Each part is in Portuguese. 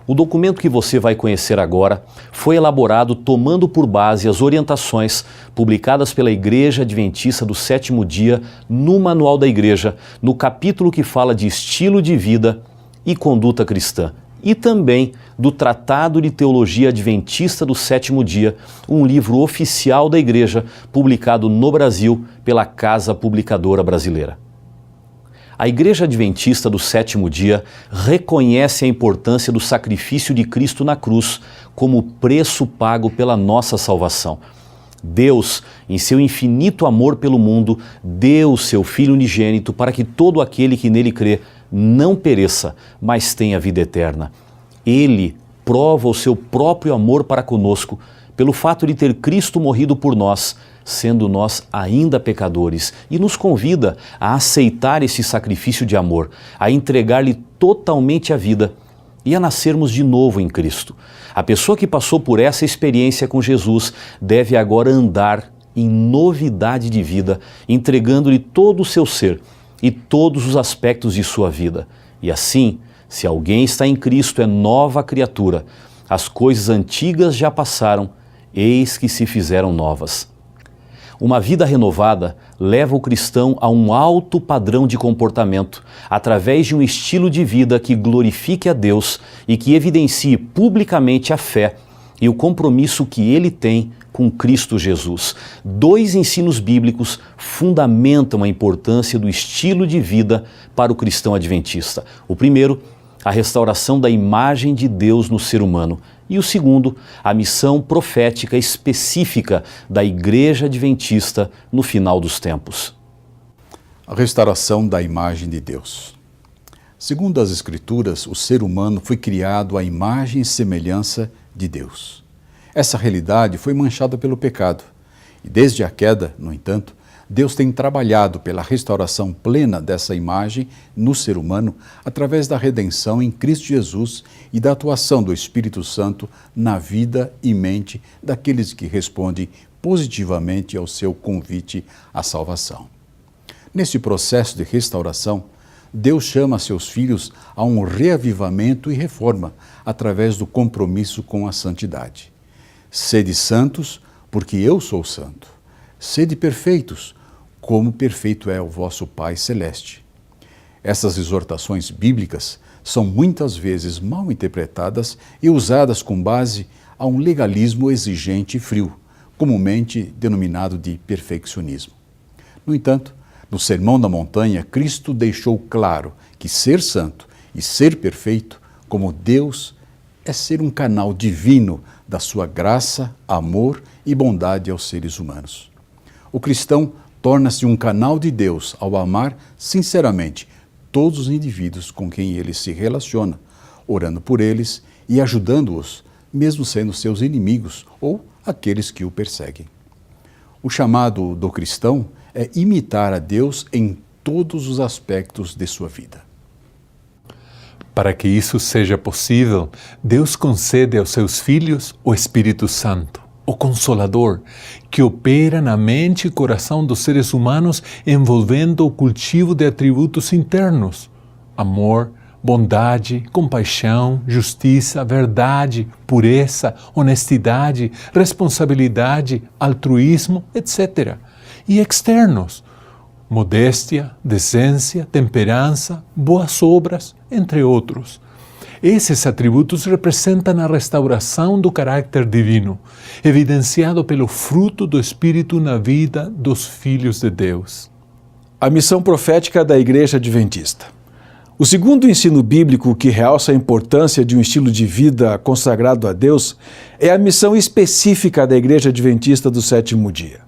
O documento que você vai conhecer agora foi elaborado tomando por base as orientações publicadas pela Igreja Adventista do Sétimo Dia no Manual da Igreja, no capítulo que fala de estilo de vida e conduta cristã, e também do Tratado de Teologia Adventista do Sétimo Dia, um livro oficial da Igreja publicado no Brasil pela Casa Publicadora Brasileira. A Igreja Adventista do Sétimo Dia reconhece a importância do sacrifício de Cristo na cruz como preço pago pela nossa salvação. Deus, em seu infinito amor pelo mundo, deu o seu Filho unigênito para que todo aquele que nele crê não pereça, mas tenha vida eterna. Ele prova o seu próprio amor para conosco pelo fato de ter Cristo morrido por nós, sendo nós ainda pecadores, e nos convida a aceitar esse sacrifício de amor, a entregar-lhe totalmente a vida e a nascermos de novo em Cristo. A pessoa que passou por essa experiência com Jesus deve agora andar em novidade de vida, entregando-lhe todo o seu ser e todos os aspectos de sua vida. E assim, se alguém está em Cristo, é nova criatura. As coisas antigas já passaram, eis que se fizeram novas. Uma vida renovada leva o cristão a um alto padrão de comportamento, através de um estilo de vida que glorifique a Deus e que evidencie publicamente a fé e o compromisso que ele tem com Cristo Jesus. Dois ensinos bíblicos fundamentam a importância do estilo de vida para o cristão adventista. O primeiro, a restauração da imagem de Deus no ser humano. E o segundo, a missão profética específica da Igreja Adventista no final dos tempos. A restauração da imagem de Deus. Segundo as Escrituras, o ser humano foi criado à imagem e semelhança de Deus. Essa realidade foi manchada pelo pecado. E desde a queda, no entanto, Deus tem trabalhado pela restauração plena dessa imagem no ser humano através da redenção em Cristo Jesus e da atuação do Espírito Santo na vida e mente daqueles que respondem positivamente ao seu convite à salvação. Nesse processo de restauração, Deus chama seus filhos a um reavivamento e reforma através do compromisso com a santidade. Sede santos, porque eu sou santo. Sede perfeitos, como perfeito é o vosso Pai Celeste. Essas exortações bíblicas são muitas vezes mal interpretadas e usadas com base a um legalismo exigente e frio, comumente denominado de perfeccionismo. No entanto, no Sermão da Montanha, Cristo deixou claro que ser santo e ser perfeito, como Deus, é ser um canal divino da sua graça, amor e bondade aos seres humanos. O cristão torna-se um canal de Deus ao amar sinceramente todos os indivíduos com quem ele se relaciona, orando por eles e ajudando-os, mesmo sendo seus inimigos ou aqueles que o perseguem. O chamado do cristão é imitar a Deus em todos os aspectos de sua vida. Para que isso seja possível, Deus concede aos seus filhos o Espírito Santo, o Consolador, que opera na mente e coração dos seres humanos, envolvendo o cultivo de atributos internos: amor, bondade, compaixão, justiça, verdade, pureza, honestidade, responsabilidade, altruísmo, etc. E externos: modéstia, decência, temperança, boas obras, entre outros. Esses atributos representam a restauração do caráter divino, evidenciado pelo fruto do Espírito na vida dos filhos de Deus. A missão profética da Igreja Adventista. O segundo ensino bíblico que realça a importância de um estilo de vida consagrado a Deus é a missão específica da Igreja Adventista do Sétimo Dia.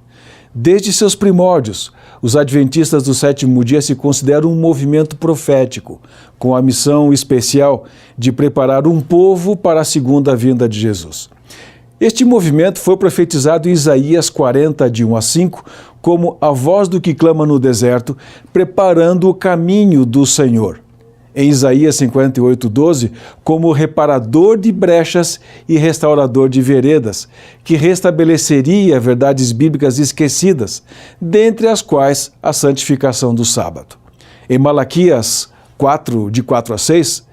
Desde seus primórdios, os Adventistas do Sétimo Dia se consideram um movimento profético, com a missão especial de preparar um povo para a segunda vinda de Jesus. Este movimento foi profetizado em Isaías 40, de 1 a 5, como a voz do que clama no deserto, preparando o caminho do Senhor. Em Isaías 58, 12, como reparador de brechas e restaurador de veredas, que restabeleceria verdades bíblicas esquecidas, dentre as quais a santificação do sábado. Em Malaquias 4, de 4 a 6,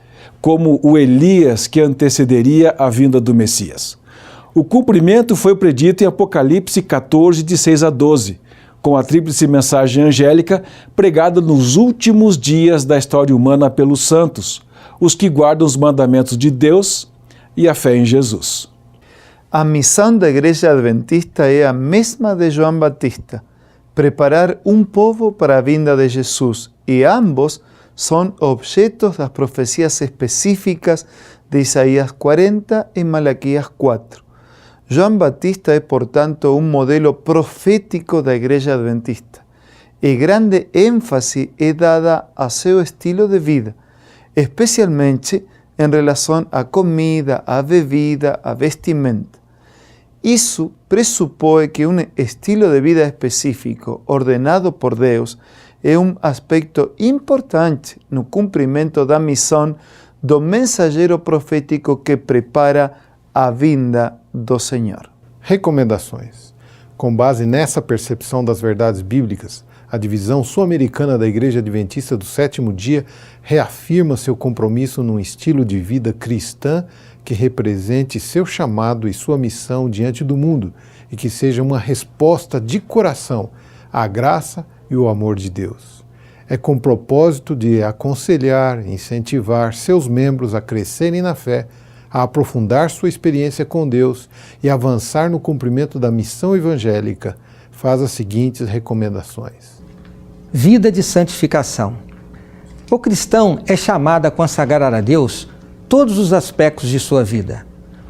como o Elias que antecederia a vinda do Messias. O cumprimento foi predito em Apocalipse 14, de 6 a 12, com a tríplice mensagem angélica pregada nos últimos dias da história humana pelos santos, os que guardam os mandamentos de Deus e a fé em Jesus. A missão da Igreja Adventista é a mesma de João Batista, preparar povo para a vinda de Jesus, e ambos são objetos das profecias específicas de Isaías 40 e Malaquias 4. João Batista é, portanto, modelo profético da Igreja Adventista, e grande ênfase é dada a seu estilo de vida, especialmente em relação à comida, à bebida, à vestimenta. Isso pressupõe que estilo de vida específico, ordenado por Deus, é aspecto importante no cumprimento da missão do mensageiro profético que prepara a vinda do Senhor. Recomendações. Com base nessa percepção das verdades bíblicas, a divisão sul-americana da Igreja Adventista do Sétimo Dia reafirma seu compromisso num estilo de vida cristã que represente seu chamado e sua missão diante do mundo e que seja uma resposta de coração à graça e o amor de Deus. É com o propósito de aconselhar, incentivar seus membros a crescerem na fé, a aprofundar sua experiência com Deus e avançar no cumprimento da missão evangélica, faz as seguintes recomendações. Vida de santificação. O cristão é chamado a consagrar a Deus todos os aspectos de sua vida.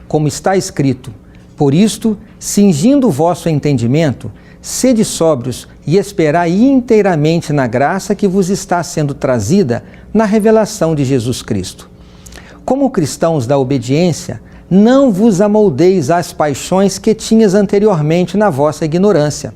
Como está escrito, por isto, cingindo o vosso entendimento, sede sóbrios e esperai inteiramente na graça que vos está sendo trazida na revelação de Jesus Cristo. Como cristãos da obediência, não vos amoldeis às paixões que tinhas anteriormente na vossa ignorância.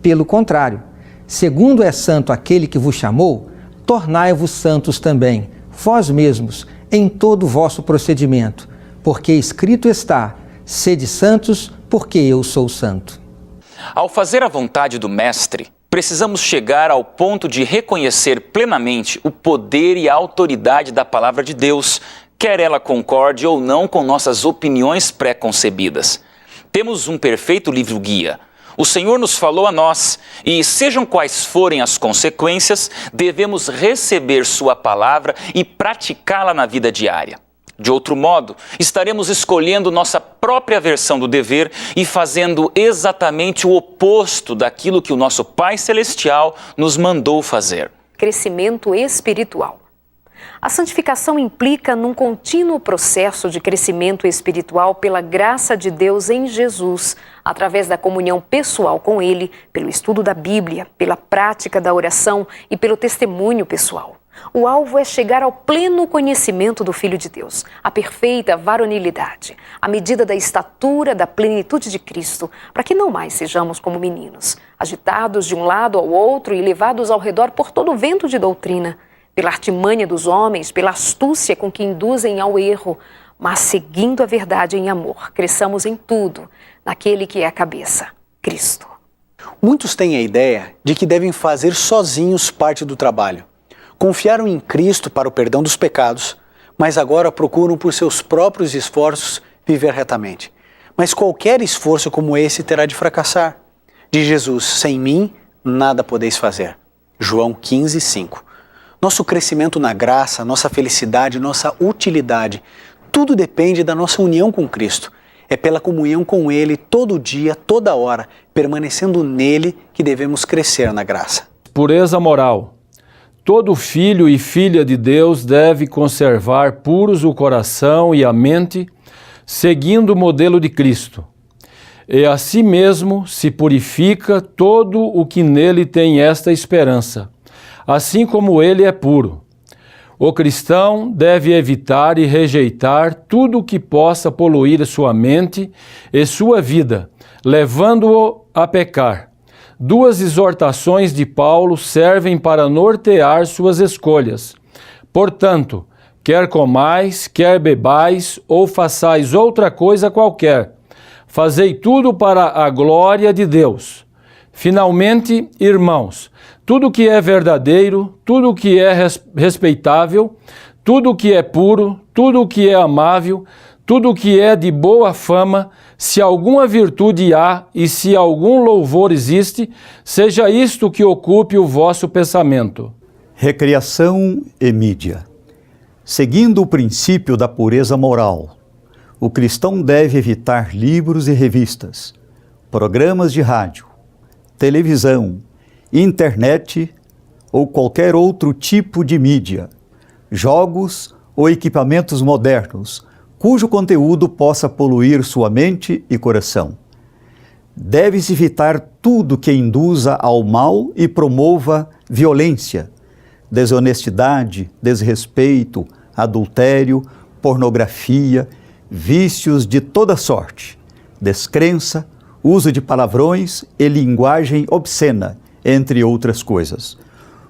Pelo contrário, segundo é santo aquele que vos chamou, tornai-vos santos também, vós mesmos, em todo o vosso procedimento, porque escrito está, sede santos, porque eu sou santo. Ao fazer a vontade do Mestre, precisamos chegar ao ponto de reconhecer plenamente o poder e a autoridade da palavra de Deus, quer ela concorde ou não com nossas opiniões pré-concebidas. Temos um perfeito livro-guia. O Senhor nos falou a nós, e sejam quais forem as consequências, devemos receber sua palavra e praticá-la na vida diária. De outro modo, estaremos escolhendo nossa própria versão do dever e fazendo exatamente o oposto daquilo que o nosso Pai Celestial nos mandou fazer. Crescimento espiritual. A santificação implica num contínuo processo de crescimento espiritual pela graça de Deus em Jesus, através da comunhão pessoal com Ele, pelo estudo da Bíblia, pela prática da oração e pelo testemunho pessoal. O alvo é chegar ao pleno conhecimento do Filho de Deus, a perfeita varonilidade, a medida da estatura da plenitude de Cristo, para que não mais sejamos como meninos, agitados de um lado ao outro e levados ao redor por todo o vento de doutrina, pela artimanha dos homens, pela astúcia com que induzem ao erro, mas seguindo a verdade em amor, cresçamos em tudo, naquele que é a cabeça, Cristo. Muitos têm a ideia de que devem fazer sozinhos parte do trabalho. Confiaram em Cristo para o perdão dos pecados, mas agora procuram por seus próprios esforços viver retamente. Mas qualquer esforço como esse terá de fracassar. De Jesus, sem mim, nada podeis fazer. João 15, 5. Nosso crescimento na graça, nossa felicidade, nossa utilidade, tudo depende da nossa união com Cristo. É pela comunhão com Ele todo dia, toda hora, permanecendo nele, que devemos crescer na graça. Pureza moral. Todo filho e filha de Deus deve conservar puros o coração e a mente, seguindo o modelo de Cristo. E a si mesmo se purifica todo o que nele tem esta esperança, assim como ele é puro. O cristão deve evitar e rejeitar tudo o que possa poluir sua mente e sua vida, levando-o a pecar. Duas exortações de Paulo servem para nortear suas escolhas. Portanto, quer comais, quer bebais, ou façais outra coisa qualquer, fazei tudo para a glória de Deus. Finalmente, irmãos, tudo que é verdadeiro, tudo que é respeitável, tudo o que é puro, tudo o que é amável, tudo o que é de boa fama, se alguma virtude há e se algum louvor existe, seja isto que ocupe o vosso pensamento. Recreação e mídia. Seguindo o princípio da pureza moral, o cristão deve evitar livros e revistas, programas de rádio, televisão, internet ou qualquer outro tipo de mídia, jogos ou equipamentos modernos, cujo conteúdo possa poluir sua mente e coração. Deve-se evitar tudo que induza ao mal e promova violência, desonestidade, desrespeito, adultério, pornografia, vícios de toda sorte, descrença, uso de palavrões e linguagem obscena, entre outras coisas.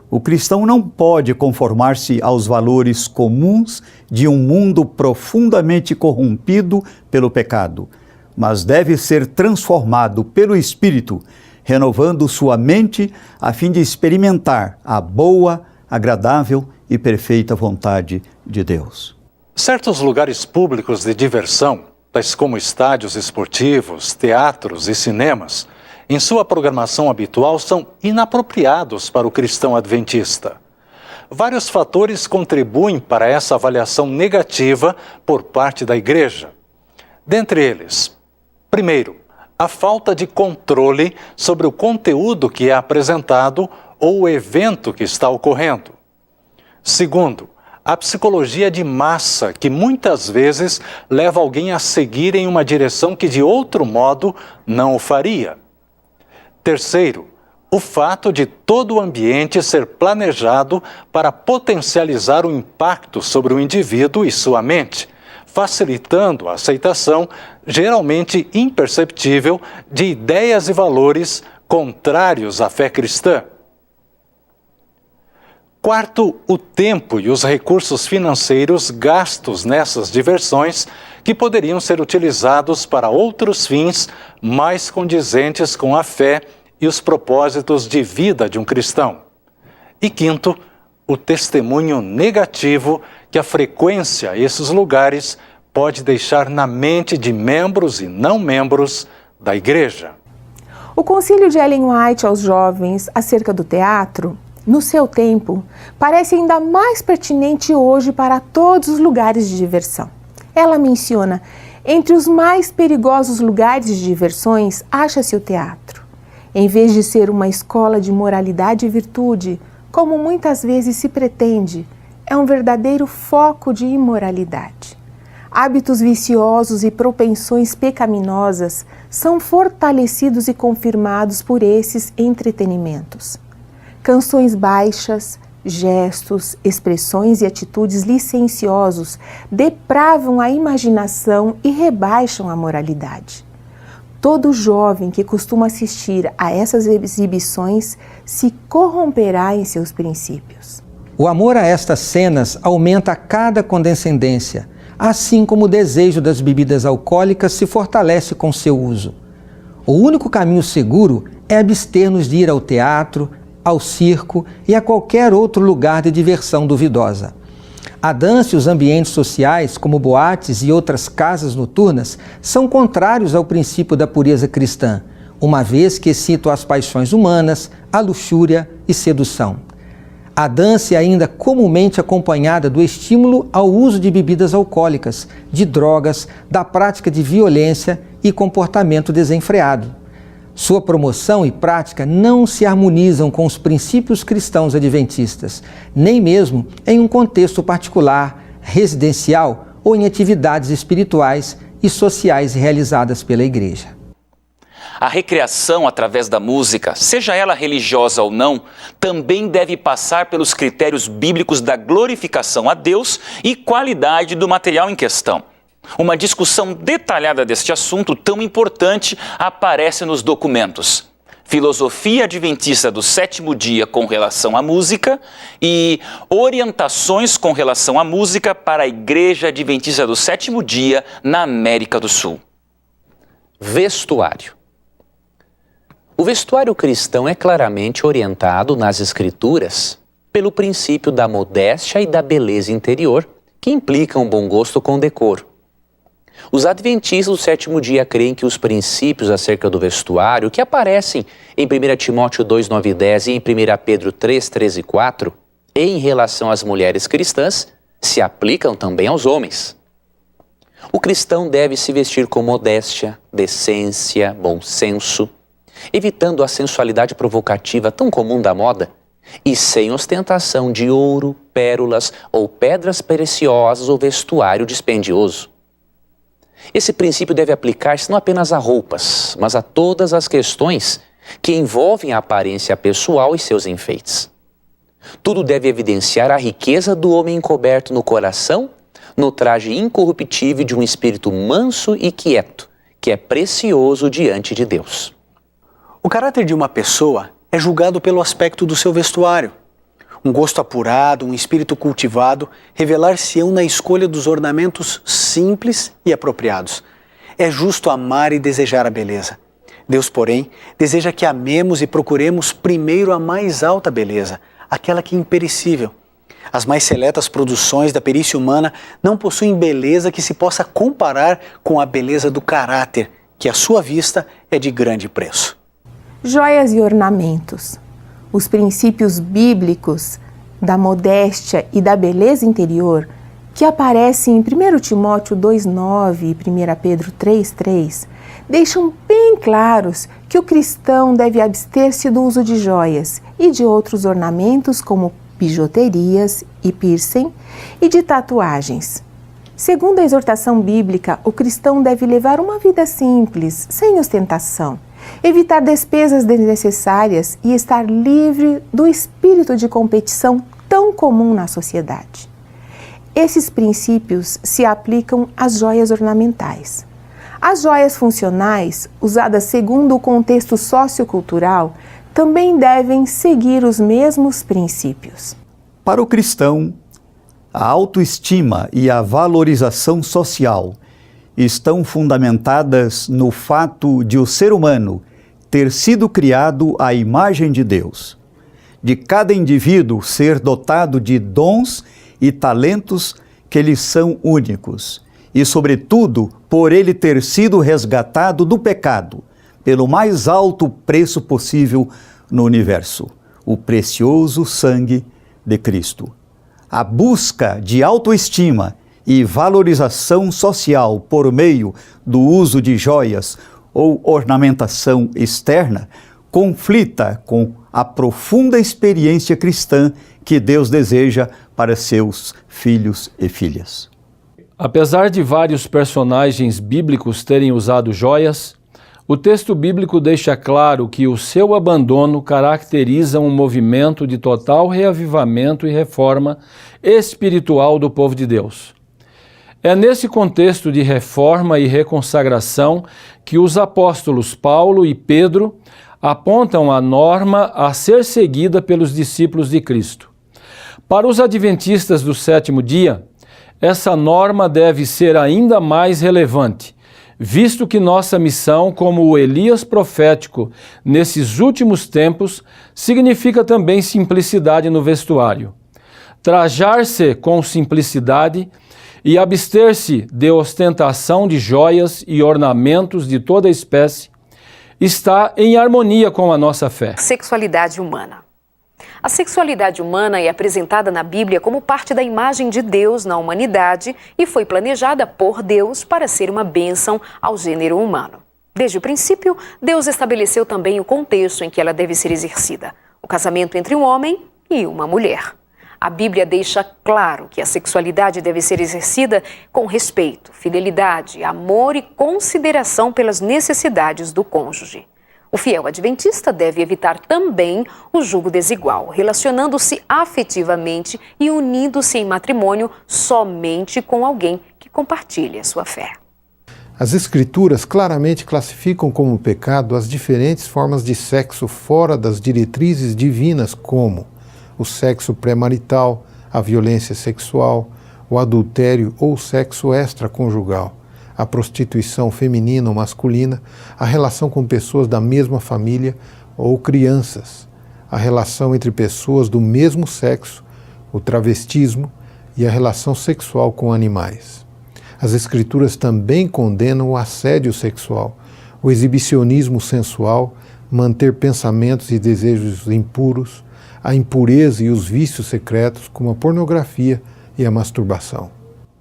O cristão não pode conformar-se aos valores comuns de um mundo profundamente corrompido pelo pecado, mas deve ser transformado pelo Espírito, renovando sua mente a fim de experimentar a boa, agradável e perfeita vontade de Deus. Certos lugares públicos de diversão, tais como estádios esportivos, teatros e cinemas, em sua programação habitual são inapropriados para o cristão adventista. Vários fatores contribuem para essa avaliação negativa por parte da igreja. Dentre eles, primeiro, a falta de controle sobre o conteúdo que é apresentado ou o evento que está ocorrendo. Segundo, a psicologia de massa, que muitas vezes leva alguém a seguir em uma direção que de outro modo não o faria. Terceiro, o fato de todo o ambiente ser planejado para potencializar o impacto sobre o indivíduo e sua mente, facilitando a aceitação, geralmente imperceptível, de ideias e valores contrários à fé cristã. Quarto, o tempo e os recursos financeiros gastos nessas diversões que poderiam ser utilizados para outros fins mais condizentes com a fé e os propósitos de vida de um cristão. E quinto, o testemunho negativo que a frequência a esses lugares pode deixar na mente de membros e não membros da igreja. O concílio de Ellen White aos jovens acerca do teatro, no seu tempo, parece ainda mais pertinente hoje para todos os lugares de diversão. Ela menciona, entre os mais perigosos lugares de diversões, acha-se o teatro. Em vez de ser uma escola de moralidade e virtude, como muitas vezes se pretende, é um verdadeiro foco de imoralidade. Hábitos viciosos e propensões pecaminosas são fortalecidos e confirmados por esses entretenimentos. Canções baixas, gestos, expressões e atitudes licenciosos depravam a imaginação e rebaixam a moralidade. Todo jovem que costuma assistir a essas exibições se corromperá em seus princípios. O amor a estas cenas aumenta a cada condescendência, assim como o desejo das bebidas alcoólicas se fortalece com seu uso. O único caminho seguro é abster-nos de ir ao teatro, ao circo e a qualquer outro lugar de diversão duvidosa. A dança e os ambientes sociais, como boates e outras casas noturnas, são contrários ao princípio da pureza cristã, uma vez que excitam as paixões humanas, a luxúria e sedução. A dança é ainda comumente acompanhada do estímulo ao uso de bebidas alcoólicas, de drogas, da prática de violência e comportamento desenfreado. Sua promoção e prática não se harmonizam com os princípios cristãos adventistas, nem mesmo em um contexto particular, residencial ou em atividades espirituais e sociais realizadas pela igreja. A recreação através da música, seja ela religiosa ou não, também deve passar pelos critérios bíblicos da glorificação a Deus e qualidade do material em questão. Uma discussão detalhada deste assunto tão importante aparece nos documentos Filosofia Adventista do Sétimo Dia com relação à música e Orientações com relação à música para a Igreja Adventista do Sétimo Dia na América do Sul. Vestuário. O vestuário cristão é claramente orientado nas Escrituras pelo princípio da modéstia e da beleza interior, que implicam um bom gosto com decoro. Os adventistas do sétimo dia creem que os princípios acerca do vestuário, que aparecem em 1 Timóteo 2, 9 e 10 e em 1 Pedro 3, 13 e 4, em relação às mulheres cristãs, se aplicam também aos homens. O cristão deve se vestir com modéstia, decência, bom senso, evitando a sensualidade provocativa tão comum da moda e sem ostentação de ouro, pérolas ou pedras preciosas ou vestuário dispendioso. Esse princípio deve aplicar-se não apenas a roupas, mas a todas as questões que envolvem a aparência pessoal e seus enfeites. Tudo deve evidenciar a riqueza do homem encoberto no coração, no traje incorruptível de um espírito manso e quieto, que é precioso diante de Deus. O caráter de uma pessoa é julgado pelo aspecto do seu vestuário. Um gosto apurado, um espírito cultivado, revelar-se-ão na escolha dos ornamentos simples e apropriados. É justo amar e desejar a beleza. Deus, porém, deseja que amemos e procuremos primeiro a mais alta beleza, aquela que é imperecível. As mais seletas produções da perícia humana não possuem beleza que se possa comparar com a beleza do caráter, que à sua vista é de grande preço. Joias e ornamentos. Os princípios bíblicos da modéstia e da beleza interior, que aparecem em 1 Timóteo 2,9 e 1 Pedro 3,3, deixam bem claros que o cristão deve abster-se do uso de joias e de outros ornamentos como bijuterias e piercing e de tatuagens. Segundo a exortação bíblica, o cristão deve levar uma vida simples, sem ostentação, evitar despesas desnecessárias e estar livre do espírito de competição tão comum na sociedade. Esses princípios se aplicam às joias ornamentais. As joias funcionais, usadas segundo o contexto sociocultural, também devem seguir os mesmos princípios. Para o cristão, a autoestima e a valorização social estão fundamentadas no fato de o ser humano ter sido criado à imagem de Deus, de cada indivíduo ser dotado de dons e talentos que lhe são únicos, e, sobretudo, por ele ter sido resgatado do pecado, pelo mais alto preço possível no universo, o precioso sangue de Cristo. A busca de autoestima e valorização social por meio do uso de joias ou ornamentação externa conflita com a profunda experiência cristã que Deus deseja para seus filhos e filhas. Apesar de vários personagens bíblicos terem usado joias, o texto bíblico deixa claro que o seu abandono caracteriza um movimento de total reavivamento e reforma espiritual do povo de Deus. É nesse contexto de reforma e reconsagração que os apóstolos Paulo e Pedro apontam a norma a ser seguida pelos discípulos de Cristo. Para os adventistas do sétimo dia, essa norma deve ser ainda mais relevante, visto que nossa missão como o Elias profético nesses últimos tempos significa também simplicidade no vestuário. Trajar-se com simplicidade e abster-se de ostentação de joias e ornamentos de toda espécie está em harmonia com a nossa fé. Sexualidade humana. A sexualidade humana é apresentada na Bíblia como parte da imagem de Deus na humanidade e foi planejada por Deus para ser uma bênção ao gênero humano. Desde o princípio, Deus estabeleceu também o contexto em que ela deve ser exercida: o casamento entre um homem e uma mulher. A Bíblia deixa claro que a sexualidade deve ser exercida com respeito, fidelidade, amor e consideração pelas necessidades do cônjuge. O fiel adventista deve evitar também o julgo desigual, relacionando-se afetivamente e unindo-se em matrimônio somente com alguém que compartilhe a sua fé. As Escrituras claramente classificam como pecado as diferentes formas de sexo fora das diretrizes divinas, como o sexo pré-marital, a violência sexual, o adultério ou sexo extraconjugal, a prostituição feminina ou masculina, a relação com pessoas da mesma família ou crianças, a relação entre pessoas do mesmo sexo, o travestismo e a relação sexual com animais. As Escrituras também condenam o assédio sexual, o exibicionismo sensual, manter pensamentos e desejos impuros, a impureza e os vícios secretos, como a pornografia e a masturbação.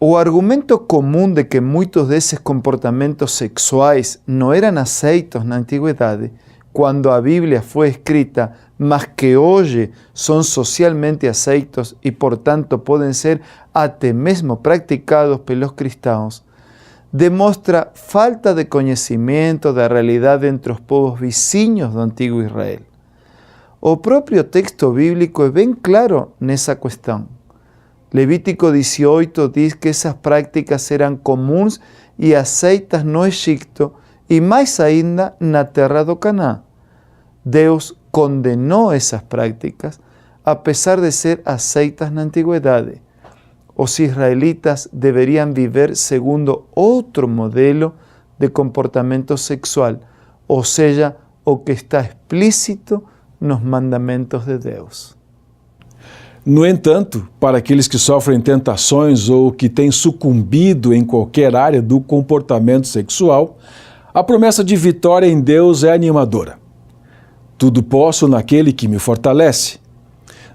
O argumento comum de que muitos desses comportamentos sexuais não eram aceitos na antiguidade, quando a Bíblia foi escrita, mas que hoje são socialmente aceitos e, portanto, podem ser até mesmo praticados pelos cristãos, demonstra falta de conhecimento da realidade entre os povos vizinhos do antigo Israel. O próprio texto bíblico é bem claro nessa questão. Levítico 18 diz que essas práticas eram comuns e aceitas no Egito e mais ainda na terra do Canaã. Deus condenou essas práticas, apesar de ser aceitas na antiguidade. Os israelitas deveriam viver segundo outro modelo de comportamento sexual, ou seja, o que está explícito nos mandamentos de Deus. No entanto, para aqueles que sofrem tentações ou que têm sucumbido em qualquer área do comportamento sexual, a promessa de vitória em Deus é animadora. Tudo posso naquele que me fortalece.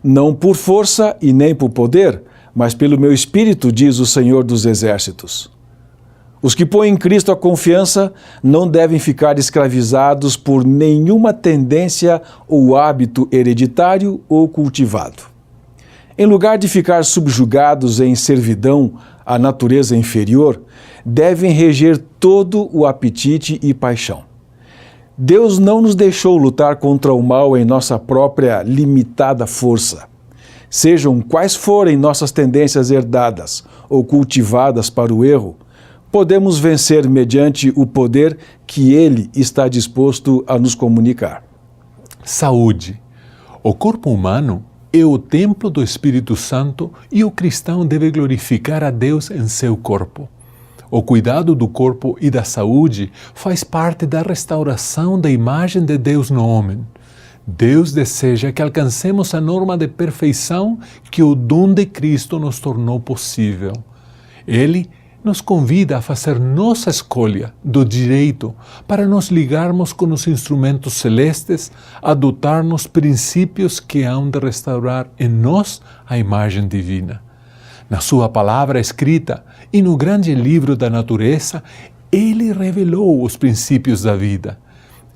Não por força e nem por poder, mas pelo meu Espírito, diz o Senhor dos Exércitos. Os que põem em Cristo a confiança não devem ficar escravizados por nenhuma tendência ou hábito hereditário ou cultivado. Em lugar de ficar subjugados em servidão à natureza inferior, devem reger todo o apetite e paixão. Deus não nos deixou lutar contra o mal em nossa própria limitada força. Sejam quais forem nossas tendências herdadas ou cultivadas para o erro, podemos vencer mediante o poder que Ele está disposto a nos comunicar. Saúde. O corpo humano é o templo do Espírito Santo e o cristão deve glorificar a Deus em seu corpo. O cuidado do corpo e da saúde faz parte da restauração da imagem de Deus no homem. Deus deseja que alcancemos a norma de perfeição que o dom de Cristo nos tornou possível. Ele nos convida a fazer nossa escolha do direito para nos ligarmos com os instrumentos celestes, adotar-nos princípios que hão de restaurar em nós a imagem divina. Na sua palavra escrita e no grande livro da natureza, Ele revelou os princípios da vida.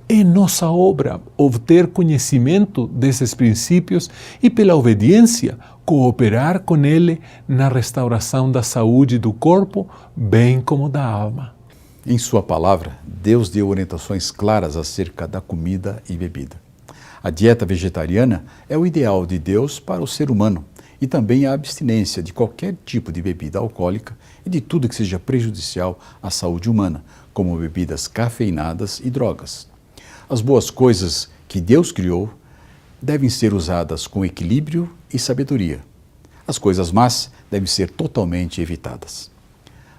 É nossa obra obter conhecimento desses princípios e, pela obediência, cooperar com Ele na restauração da saúde do corpo, bem como da alma. Em sua palavra, Deus deu orientações claras acerca da comida e bebida. A dieta vegetariana é o ideal de Deus para o ser humano e também a abstinência de qualquer tipo de bebida alcoólica e de tudo que seja prejudicial à saúde humana, como bebidas cafeinadas e drogas. As boas coisas que Deus criou devem ser usadas com equilíbrio e sabedoria. As coisas más devem ser totalmente evitadas.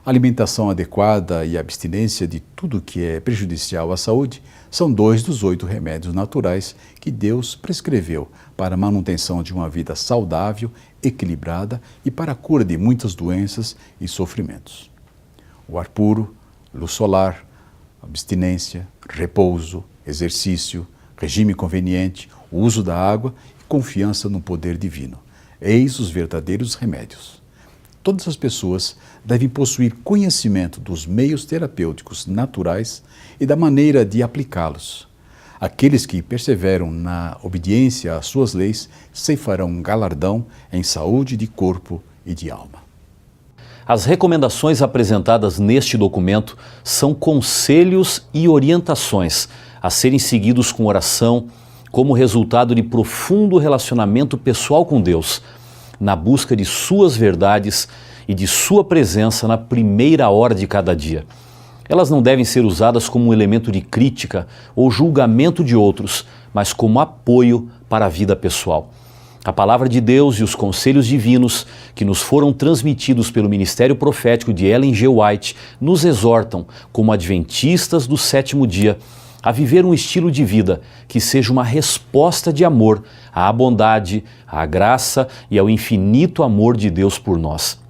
A alimentação adequada e a abstinência de tudo que é prejudicial à saúde são 2 dos 8 remédios naturais que Deus prescreveu para a manutenção de uma vida saudável, equilibrada e para a cura de muitas doenças e sofrimentos. O ar puro, luz solar, abstinência, repouso, exercício, regime conveniente, o uso da água e confiança no poder divino. Eis os verdadeiros remédios. Todas as pessoas devem possuir conhecimento dos meios terapêuticos naturais e da maneira de aplicá-los. Aqueles que perseveram na obediência às suas leis ceifarão um galardão em saúde de corpo e de alma. As recomendações apresentadas neste documento são conselhos e orientações a serem seguidos com oração, como resultado de profundo relacionamento pessoal com Deus, na busca de suas verdades e de sua presença na primeira hora de cada dia. Elas não devem ser usadas como um elemento de crítica ou julgamento de outros, mas como apoio para a vida pessoal. A palavra de Deus e os conselhos divinos que nos foram transmitidos pelo ministério profético de Ellen G. White nos exortam, como adventistas do sétimo dia, a viver um estilo de vida que seja uma resposta de amor à bondade, à graça e ao infinito amor de Deus por nós.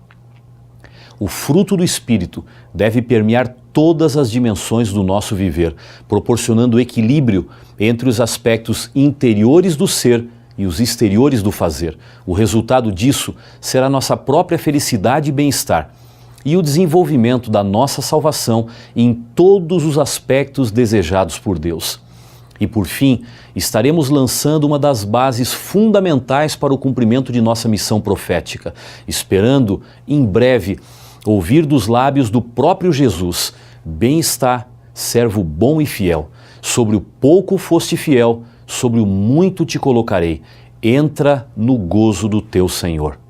O fruto do Espírito deve permear todas as dimensões do nosso viver, proporcionando equilíbrio entre os aspectos interiores do ser e os exteriores do fazer. O resultado disso será nossa própria felicidade e bem-estar e o desenvolvimento da nossa salvação em todos os aspectos desejados por Deus. E por fim, estaremos lançando uma das bases fundamentais para o cumprimento de nossa missão profética, esperando, em breve, ouvir dos lábios do próprio Jesus: bem está, servo bom e fiel. Sobre o pouco foste fiel, sobre o muito te colocarei. Entra no gozo do teu Senhor.